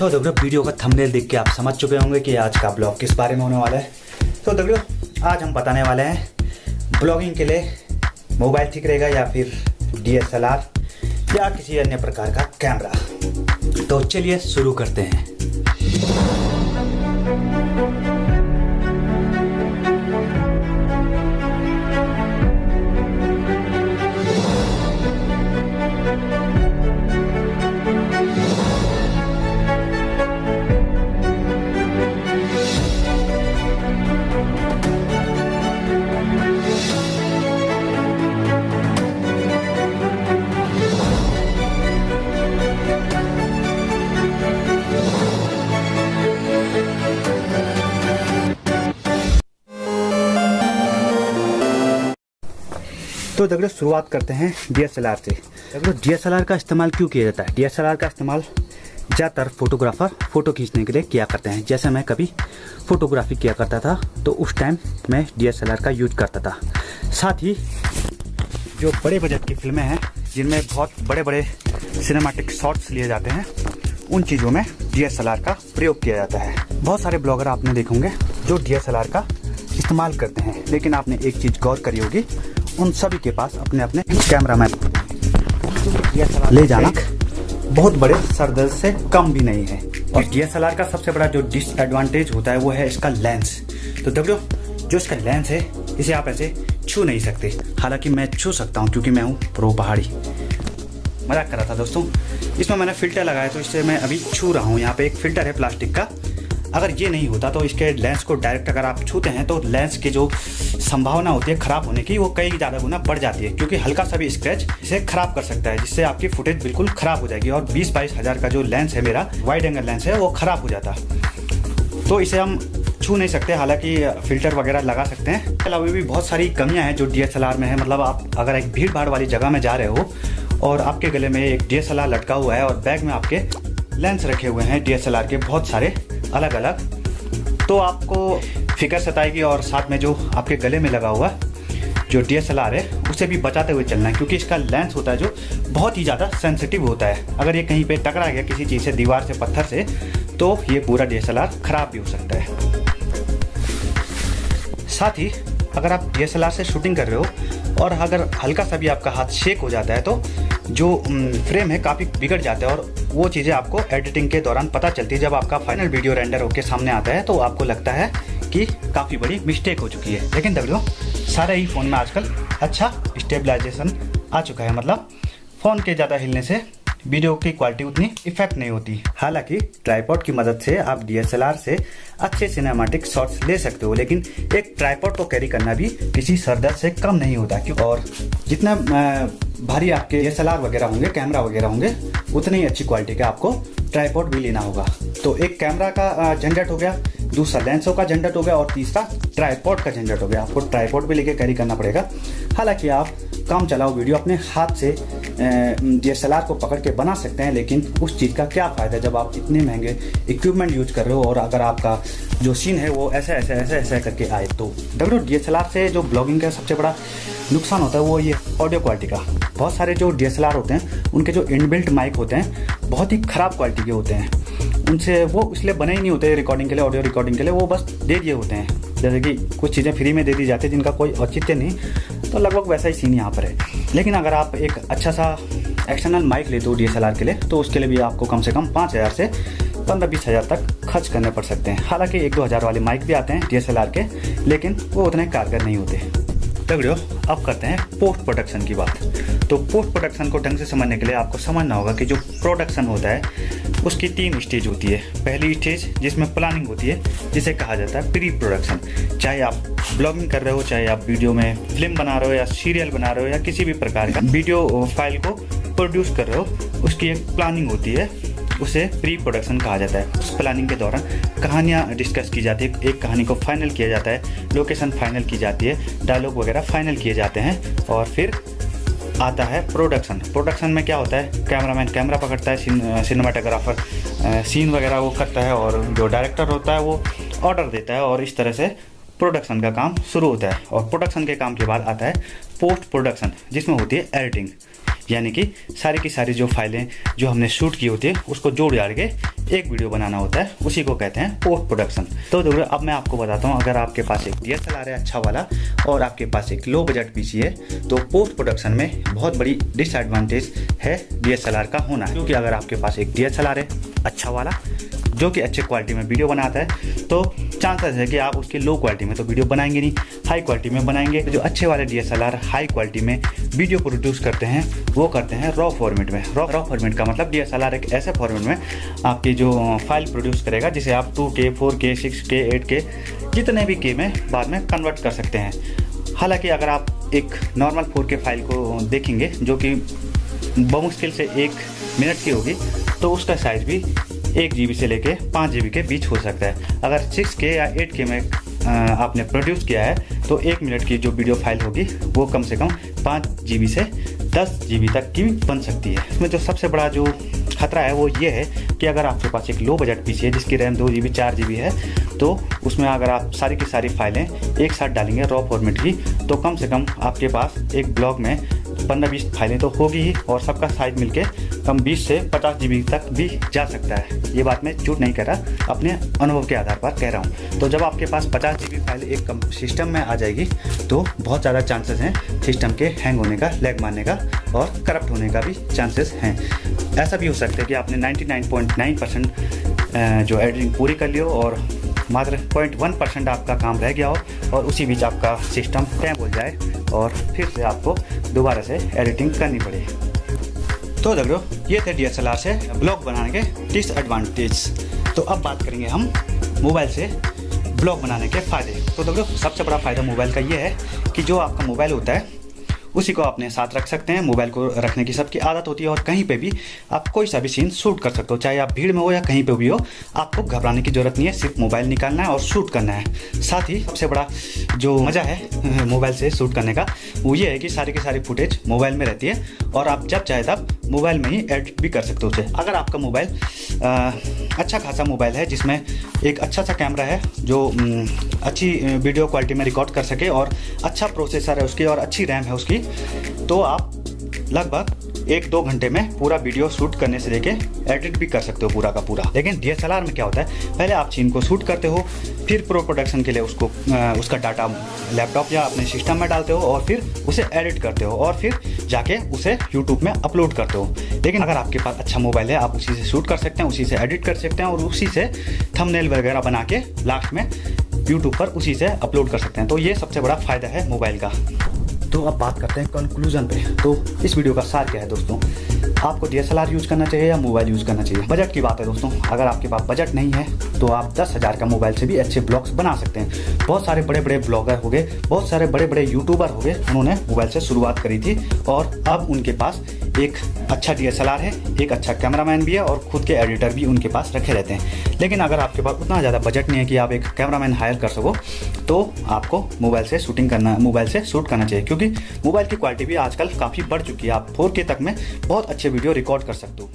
तो दोस्तों वीडियो का थंबनेल देख के आप समझ चुके होंगे कि आज का ब्लॉग किस बारे में होने वाला है। तो दोस्तों आज हम बताने वाले हैं ब्लॉगिंग के लिए मोबाइल ठीक रहेगा या फिर DSLR या किसी अन्य प्रकार का कैमरा। तो चलिए शुरू करते हैं। तो दोस्तों शुरुआत करते हैं DSLR से। दोस्तों DSLR का इस्तेमाल क्यों किया जाता है? DSLR का इस्तेमाल ज़्यादातर फोटोग्राफर फ़ोटो खींचने के लिए किया करते हैं। जैसे मैं कभी फ़ोटोग्राफी किया करता था तो उस टाइम मैं DSLR का यूज करता था। साथ ही जो बड़े बजट की फिल्में हैं जिनमें बहुत बड़े बड़े सिनेमैटिक शॉट्स लिए जाते हैं, उन चीज़ों में DSLR का प्रयोग किया जाता है। बहुत सारे ब्लॉगर आपने देखे होंगे जो DSLR का इस्तेमाल करते हैं, लेकिन आपने एक चीज़ गौर करी होगी, उन सभी के पास अपने अपने कैमरामैन ले जाना बहुत बड़े सरदर्द से कम भी नहीं है। और DSLR का सबसे बड़ा जो डिसएडवांटेज होता है वो है इसका लेंस। तो दोस्तों जो इसका लेंस है इसे आप ऐसे छू नहीं सकते, हालांकि मैं छू सकता हूँ क्योंकि मैं हूँ प्रो पहाड़ी। मजाक कर रहा था दोस्तों। इसमें मैंने फ़िल्टर लगाया तो इससे मैं अभी छू रहा हूँ। यहाँ पे एक फ़िल्टर है प्लास्टिक का। अगर ये नहीं होता तो इसके लेंस को डायरेक्ट अगर आप छूते हैं तो लेंस की जो संभावना होती है ख़राब होने की वो कई ज़्यादा गुना बढ़ जाती है, क्योंकि हल्का सा भी स्क्रैच इसे ख़राब कर सकता है, जिससे आपकी फुटेज बिल्कुल ख़राब हो जाएगी। और 20-22 हज़ार का जो लेंस है मेरा वाइड एंगल लेंस है वो ख़राब हो जाता। तो इसे हम छू नहीं सकते, हालांकि फ़िल्टर वगैरह लगा सकते हैं। इसके अलावा भी बहुत सारी कमियाँ हैं जो DSLR में है। मतलब आप अगर एक भीड़ भाड़ वाली जगह में जा रहे हो और आपके गले में एक DSLR लटका हुआ है और बैग में आपके लेंस रखे हुए हैं DSLR के बहुत सारे अलग अलग, तो आपको फिक्र सताएगी। और साथ में जो आपके गले में लगा हुआ जो DSLR है उसे भी बचाते हुए चलना है, क्योंकि इसका लेंस होता है जो बहुत ही ज़्यादा सेंसिटिव होता है। अगर ये कहीं पे टकरा गया किसी चीज़ से, दीवार से, पत्थर से, तो ये पूरा DSLR ख़राब भी हो सकता है। साथ ही अगर आप DSLR से शूटिंग कर रहे हो और अगर हल्का सा भी आपका हाथ शेक हो जाता है तो जो फ्रेम है काफ़ी बिगड़ जाता है, और वो चीज़ें आपको एडिटिंग के दौरान पता चलती है। जब आपका फाइनल वीडियो रेंडर होकर सामने आता है तो आपको लगता है कि काफ़ी बड़ी मिस्टेक हो चुकी है। लेकिन दोस्तों सारे ही फ़ोन में आजकल अच्छा स्टेबलाइजेशन आ चुका है। मतलब फ़ोन के ज़्यादा हिलने से वीडियो की क्वालिटी उतनी इफेक्ट नहीं होती। हालांकि ट्राइपॉड की मदद से आप DSLR से अच्छे सिनेमैटिक शॉट्स ले सकते हो, लेकिन एक ट्राइपॉड को कैरी करना भी किसी सरदर्द से कम नहीं होता। क्यों? और जितना भारी आपके DSLR वगैरह होंगे, कैमरा वगैरह होंगे, उतनी ही अच्छी क्वालिटी का आपको ट्राइपॉड भी लेना होगा। तो एक कैमरा का झंझट हो गया, दूसरा लेंसों का झंझट हो गया और तीसरा ट्राइपॉड का झंझट हो गया। आपको ट्राइपॉड भी लेके कैरी करना पड़ेगा। हालांकि आप काम चलाओ वीडियो अपने हाथ से DSLR को पकड़ के बना सकते हैं, लेकिन उस चीज़ का क्या फ़ायदा जब आप इतने महंगे इक्विपमेंट यूज कर रहे हो और अगर आपका जो सीन है वो ऐसे ऐसे ऐसे ऐसे करके आए। तो दोस्तों DSLR से जो ब्लॉगिंग का सबसे बड़ा नुकसान होता है वो ये ऑडियो क्वालिटी का। बहुत सारे जो DSLR होते हैं उनके जो इनबिल्ट माइक होते हैं बहुत ही ख़राब क्वालिटी के होते हैं। उनसे वो इसलिए बने ही नहीं होते रिकॉर्डिंग के लिए, ऑडियो रिकॉर्डिंग के लिए, वो बस दे दिए होते हैं। जैसे कि कुछ चीज़ें फ्री में दे दी जाती है जिनका कोई औचित्य नहीं, तो लगभग वैसा ही सीन यहाँ पर है। लेकिन अगर आप एक अच्छा सा एक्सटर्नल माइक लेते हो DSLR के लिए तो उसके लिए भी आपको कम से कम 5,000 से 15-20 हज़ार तक खर्च करने पड़ सकते हैं। हालांकि 1-2 हज़ार वाले माइक भी आते हैं DSLR के, लेकिन वो उतने कारगर नहीं होते। वीडियो अब करते हैं पोस्ट प्रोडक्शन की बात। तो पोस्ट प्रोडक्शन को ढंग से समझने के लिए आपको समझना होगा कि जो प्रोडक्शन होता है उसकी 3 स्टेज होती है। पहली स्टेज जिसमें प्लानिंग होती है, जिसे कहा जाता है प्री प्रोडक्शन। चाहे आप ब्लॉगिंग कर रहे हो, चाहे आप वीडियो में फिल्म बना रहे हो या सीरियल बना रहे हो या किसी भी प्रकार का वीडियो फाइल को प्रोड्यूस कर रहे हो, उसकी एक प्लानिंग होती है, उसे प्री प्रोडक्शन कहा जाता है। उस प्लानिंग के दौरान कहानियाँ डिस्कस की जाती है, एक कहानी को फाइनल किया जाता है, लोकेशन फाइनल की जाती है, डायलॉग वगैरह फाइनल किए जाते हैं, और फिर आता है प्रोडक्शन। प्रोडक्शन में क्या होता है, कैमरामैन कैमरा पकड़ता है, सिनेमाटोग्राफर सीन वगैरह वो करता है, और जो डायरेक्टर होता है वो ऑर्डर देता है, और इस तरह से प्रोडक्शन का काम शुरू होता है। और प्रोडक्शन के काम के बाद आता है पोस्ट प्रोडक्शन, जिसमें होती है एडिटिंग। यानी कि सारी की सारी जो फाइलें जो हमने शूट की होती है उसको जोड़ जाड़ के एक वीडियो बनाना होता है, उसी को कहते हैं पोस्ट प्रोडक्शन। तो दोस्तों अब मैं आपको बताता हूँ, अगर आपके पास एक DSLR है अच्छा वाला और आपके पास एक लो बजट PC है, तो पोस्ट प्रोडक्शन में बहुत बड़ी डिसएडवांटेज है DSLR का होना है। क्योंकि अगर आपके पास एक DSLR है अच्छा वाला जो कि अच्छे क्वालिटी में वीडियो बनाता है, तो चांसेस है कि आप उसकी लो क्वालिटी में तो वीडियो बनाएंगे नहीं, हाई क्वालिटी में बनाएंगे। जो अच्छे वाले DSLR हाई क्वालिटी में वीडियो प्रोड्यूस करते हैं वो करते हैं रॉ फॉर्मेट में। रॉ फॉर्मेट का मतलब DSLR एक ऐसे फॉर्मेट में आपकी जो फाइल प्रोड्यूस करेगा जिसे आप 2K 4K 6K 8K जितने भी K में बाद में कन्वर्ट कर सकते हैं। हालांकि अगर आप एक नॉर्मल 4K फाइल को देखेंगे जो कि बमुश्किल से 1 मिनट की होगी, तो उसका साइज़ भी 1 GB से लेके 5 GB के बीच हो सकता है। अगर 6K या 8K में आपने प्रोड्यूस किया है तो 1 मिनट की जो वीडियो फाइल होगी वो कम से कम 5 GB से 10 GB तक की बन सकती है। इसमें जो सबसे बड़ा जो खतरा है वो ये है कि अगर आपके पास एक लो बजट PC है जिसकी रैम 2 GB 4 GB है, तो उसमें अगर आप सारी की सारी फाइलें एक साथ डालेंगे रॉ फॉर्मेट की, तो कम से कम आपके पास एक ब्लॉग में 15-20 फाइलें तो होगी ही, और सबका साइज मिलके कम 20 से 50 GB तक भी जा सकता है। ये बात मैं झूठ नहीं कह रहा, अपने अनुभव के आधार पर कह रहा हूँ। तो जब आपके पास 50 GB फाइल एक सिस्टम में आ जाएगी तो बहुत ज़्यादा चांसेस हैं सिस्टम के हैंग होने का, लैग मारने का और करप्ट होने का भी चांसेस हैं। ऐसा भी हो सकता है कि आपने 99.9% जो एडिटिंग पूरी कर ली हो और मात्र 0.1% आपका काम रह गया हो, और उसी बीच आपका सिस्टम टैप हो जाए और फिर से आपको दोबारा से एडिटिंग करनी पड़े। तो देखो ये थे DSLR से ब्लॉग बनाने के डिसएडवांटेज। तो अब बात करेंगे हम मोबाइल से ब्लॉग बनाने के फ़ायदे। तो देखो सबसे बड़ा फ़ायदा मोबाइल का ये है कि जो आपका मोबाइल होता है उसी को अपने साथ रख सकते हैं। मोबाइल को रखने की सबकी आदत होती है और कहीं पे भी आप कोई सा भी सीन शूट कर सकते हो, चाहे आप भीड़ में हो या कहीं पे भी हो। आपको घबराने की ज़रूरत नहीं है, सिर्फ मोबाइल निकालना है और शूट करना है। साथ ही सबसे बड़ा जो मज़ा है मोबाइल से शूट करने का वो ये है कि सारी की सारी फुटेज मोबाइल में रहती है और आप जब चाहे तब मोबाइल में ही एडिट भी कर सकते हो उसे। अगर आपका मोबाइल अच्छा खासा मोबाइल है जिसमें एक अच्छा सा कैमरा है जो अच्छी वीडियो क्वालिटी में रिकॉर्ड कर सके और अच्छा प्रोसेसर है उसकी और अच्छी रैम है उसकी, तो आप लगभग 1-2 घंटे में पूरा वीडियो शूट करने से लेके एडिट भी कर सकते हो पूरा का पूरा। लेकिन DSLR में क्या होता है, पहले आप सीन को शूट करते हो, फिर प्रो प्रोडक्शन के लिए उसका डाटा लैपटॉप या अपने सिस्टम में डालते हो और फिर उसे एडिट करते हो और फिर जाके उसे यूट्यूब में अपलोड करते हो। लेकिन अगर आपके पास अच्छा मोबाइल है आप उसी से शूट कर सकते हैं, उसी से एडिट कर सकते हैं और उसी से थंबनेल वगैरह बना के लास्ट में यूट्यूब पर उसी से अपलोड कर सकते हैं। तो ये सबसे बड़ा फ़ायदा है मोबाइल का। तो अब बात करते हैं कंक्लूजन पे। तो इस वीडियो का सार क्या है दोस्तों, आपको DSLR यूज़ करना चाहिए या मोबाइल यूज़ करना चाहिए। बजट की बात है दोस्तों, अगर आपके पास बजट नहीं है तो आप 10,000 का मोबाइल से भी अच्छे ब्लॉग्स बना सकते हैं। बहुत सारे बड़े बड़े ब्लॉगर हो गए, बहुत सारे बड़े बड़े यूट्यूबर हो गए, उन्होंने मोबाइल से शुरुआत करी थी और अब उनके पास एक अच्छा DSLR है, एक अच्छा कैमरामैन भी है और खुद के एडिटर भी उनके पास रखे रहते हैं। लेकिन अगर आपके पास उतना ज़्यादा बजट नहीं है कि आप एक कैमरामैन हायर कर सको, तो आपको मोबाइल से शूट करना चाहिए, क्योंकि मोबाइल की क्वालिटी भी आजकल काफ़ी बढ़ चुकी है। आप 4K तक में बहुत अच्छे वीडियो रिकॉर्ड कर सकते हो।